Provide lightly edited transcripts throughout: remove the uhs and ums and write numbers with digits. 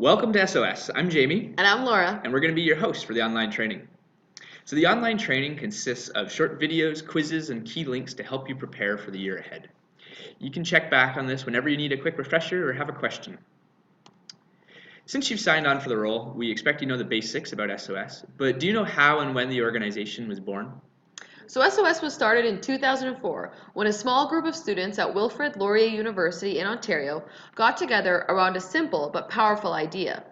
Welcome to SOS. I'm Jamie, And I'm Laura. and we're going to be your hosts for the online training. So the online training consists of short videos, quizzes, and key links to help you prepare for the year ahead. You can check back on this whenever you need a quick refresher or have a question. Since you've signed on for the role, we expect you know the basics about SOS, but do you know how and when the organization was born? So SOS was started in 2004 when a small group of students at Wilfrid Laurier University in Ontario got together around a simple but powerful idea.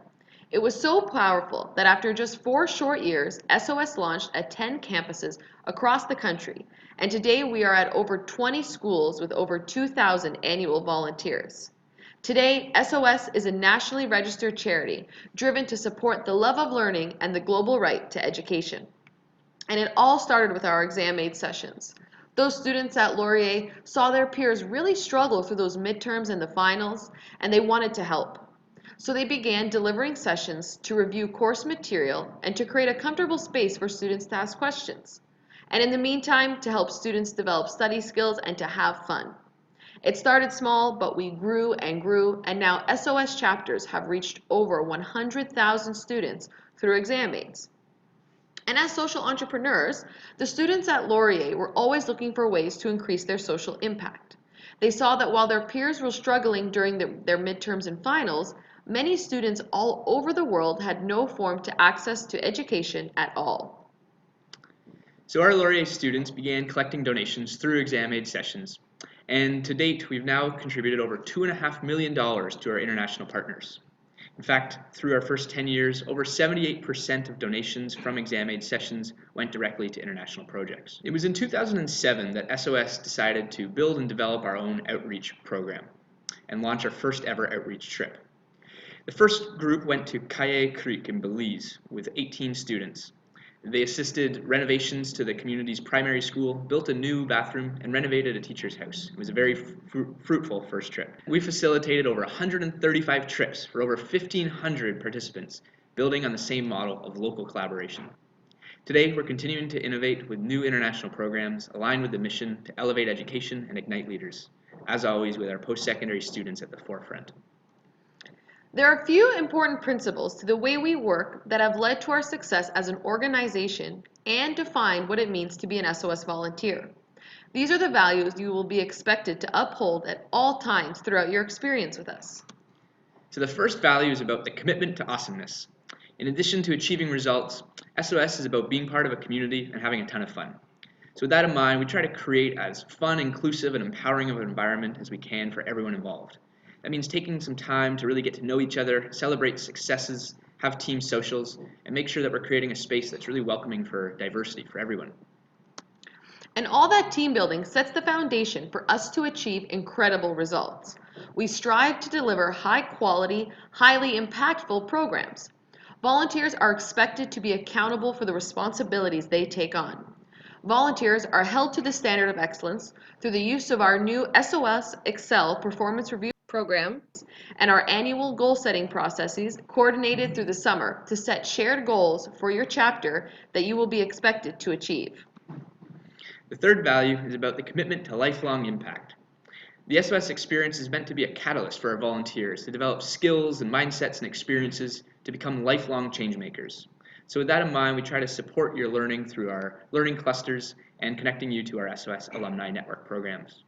It was so powerful that after just 4 short years, SOS launched at 10 campuses across the country, and today we are at over 20 schools with over 2,000 annual volunteers. Today, SOS is a nationally registered charity driven to support the love of learning and the global right to education. And it all started with our exam aid sessions. Those students at Laurier saw their peers really struggle through those midterms and the finals, and they wanted to help. So they began delivering sessions to review course material and to create a comfortable space for students to ask questions. And in the meantime, to help students develop study skills and to have fun. It started small, but we grew, and now SOS chapters have reached over 100,000 students through exam aids. And as social entrepreneurs, the students at Laurier were always looking for ways to increase their social impact. They saw that while their peers were struggling during their midterms and finals, many students all over the world had no form to access to education at all. So our Laurier students began collecting donations through exam aid sessions, and to date we've now contributed over $2.5 million to our international partners. In fact, through our first 10 years, over 78% of donations from exam aid sessions went directly to international projects. It was in 2007 that SOS decided to build and develop our own outreach program and launch our first ever outreach trip. The first group went to Kaye Creek in Belize with 18 students. They assisted renovations to the community's primary school, built a new bathroom, and renovated a teacher's house. It was a very fruitful first trip. We facilitated over 135 trips for over 1,500 participants, building on the same model of local collaboration. Today, we're continuing to innovate with new international programs aligned with the mission to elevate education and ignite leaders, as always with our post-secondary students at the forefront. There are a few important principles to the way we work that have led to our success as an organization and define what it means to be an SOS volunteer. These are the values you will be expected to uphold at all times throughout your experience with us. So the first value is about the commitment to awesomeness. In addition to achieving results, SOS is about being part of a community and having a ton of fun. So with that in mind, we try to create as fun, inclusive, and empowering of an environment as we can for everyone involved. That means taking some time to really get to know each other, celebrate successes, have team socials, and make sure that we're creating a space that's really welcoming for diversity for everyone. And all that team building sets the foundation for us to achieve incredible results. We strive to deliver high quality, highly impactful programs. Volunteers are expected to be accountable for the responsibilities they take on. Volunteers are held to the standard of excellence through the use of our new SOS Excel performance review programs and our annual goal setting processes coordinated through the summer to set shared goals for your chapter that you will be expected to achieve. The third value is about the commitment to lifelong impact. The SOS experience is meant to be a catalyst for our volunteers to develop skills and mindsets and experiences to become lifelong change makers. So with that in mind, we try to support your learning through our learning clusters and connecting you to our SOS Alumni Network programs.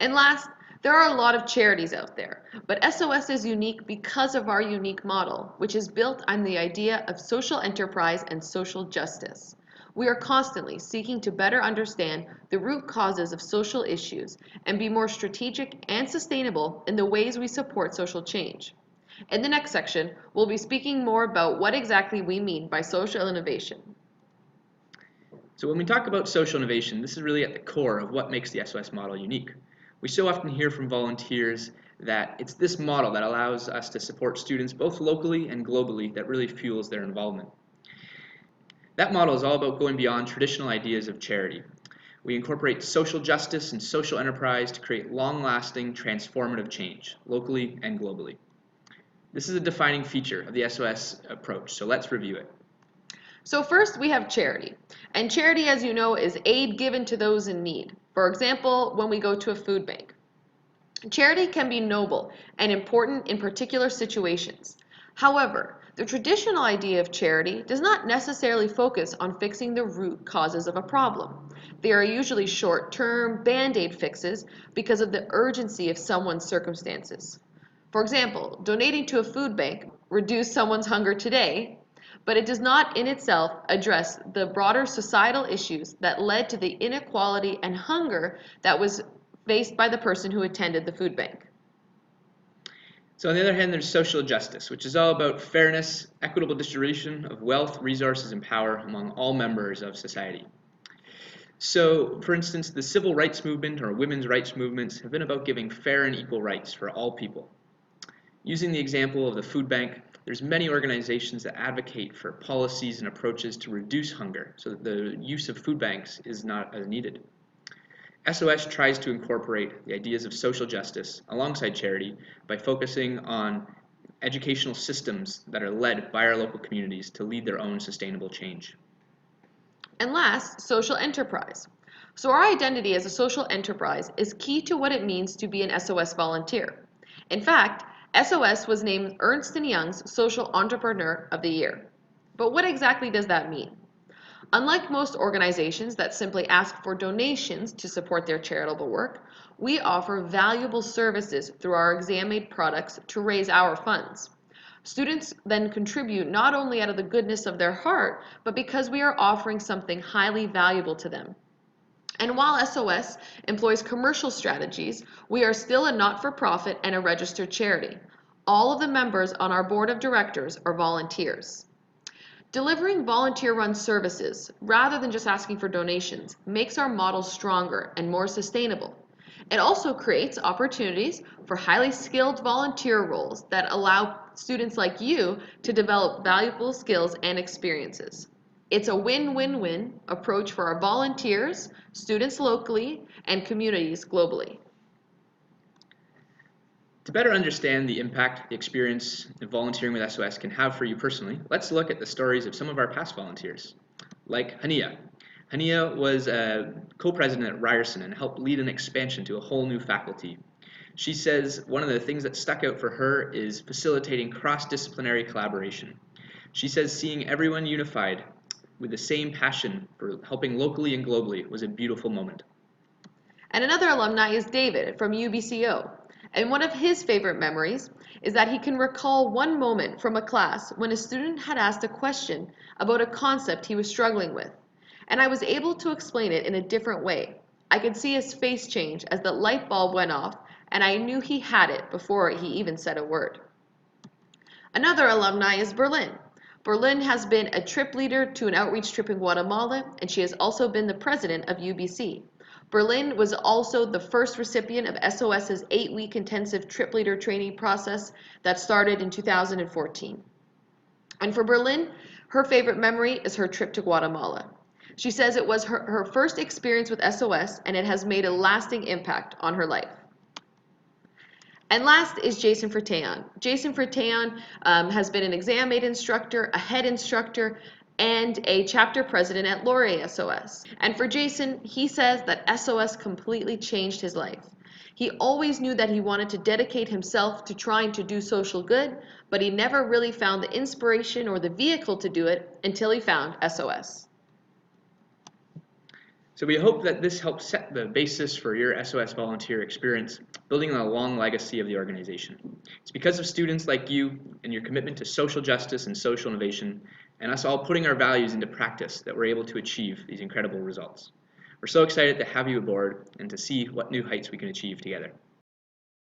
And last, there are a lot of charities out there, but SOS is unique because of our unique model, which is built on the idea of social enterprise and social justice. We are constantly seeking to better understand the root causes of social issues and be more strategic and sustainable in the ways we support social change. In the next section, we'll be speaking more about what exactly we mean by social innovation. So when we talk about social innovation, this is really at the core of what makes the SOS model unique. We so often hear from volunteers that it's this model that allows us to support students both locally and globally that really fuels their involvement. That model is all about going beyond traditional ideas of charity. We incorporate social justice and social enterprise to create long-lasting, transformative change, locally and globally. This is a defining feature of the SOS approach, so let's review it. So first we have charity. And charity, as you know, is aid given to those in need. For example, when we go to a food bank. Charity can be noble and important in particular situations. However, the traditional idea of charity does not necessarily focus on fixing the root causes of a problem. They are usually short-term band-aid fixes because of the urgency of someone's circumstances. For example, donating to a food bank reduces someone's hunger today, but it does not in itself address the broader societal issues that led to the inequality and hunger that was faced by the person who attended the food bank. So on the other hand, there's social justice, which is all about fairness, equitable distribution of wealth, resources, and power among all members of society. So, for instance, the civil rights movement or women's rights movements have been about giving fair and equal rights for all people. Using the example of the food bank, there's many organizations that advocate for policies and approaches to reduce hunger so that the use of food banks is not as needed. SOS tries to incorporate the ideas of social justice alongside charity by focusing on educational systems that are led by our local communities to lead their own sustainable change. And last, social enterprise. So our identity as a social enterprise is key to what it means to be an SOS volunteer. In fact, SOS was named Ernst & Young's Social Entrepreneur of the Year. But what exactly does that mean? Unlike most organizations that simply ask for donations to support their charitable work, we offer valuable services through our exam-aid products to raise our funds. Students then contribute not only out of the goodness of their heart, but because we are offering something highly valuable to them. And while SOS employs commercial strategies, we are still a not-for-profit and a registered charity. All of the members on our board of directors are volunteers. Delivering volunteer-run services, rather than just asking for donations, makes our model stronger and more sustainable. It also creates opportunities for highly skilled volunteer roles that allow students like you to develop valuable skills and experiences. It's a win-win-win approach for our volunteers, students locally, and communities globally. To better understand the impact the experience of volunteering with SOS can have for you personally, let's look at the stories of some of our past volunteers, like Hania. Hania was a co-president at Ryerson and helped lead an expansion to a whole new faculty. She says one of the things that stuck out for her is facilitating cross-disciplinary collaboration. She says seeing everyone unified with the same passion for helping locally and globally was a beautiful moment. And another alumni is David from UBCO. And one of his favorite memories is that he can recall one moment from a class when a student had asked a question about a concept he was struggling with. And I was able to explain it in a different way. I could see his face change as the light bulb went off, and I knew he had it before he even said a word. Another alumni is Berlin. Berlin has been a trip leader to an outreach trip in Guatemala, and she has also been the president of UBC. Berlin was also the first recipient of SOS's 8-week intensive trip leader training process that started in 2014. And for Berlin, her favorite memory is her trip to Guatemala. She says it was her first experience with SOS, and it has made a lasting impact on her life. And last is Jason Ferteon. Jason Ferteon has been an exam-aid instructor, a head instructor, and a chapter president at Laurier SOS. And for Jason, he says that SOS completely changed his life. He always knew that he wanted to dedicate himself to trying to do social good, but he never really found the inspiration or the vehicle to do it until he found SOS. So we hope that this helps set the basis for your SOS volunteer experience, building on a long legacy of the organization. It's because of students like you and your commitment to social justice and social innovation, and us all putting our values into practice that we're able to achieve these incredible results. We're so excited to have you aboard and to see what new heights we can achieve together.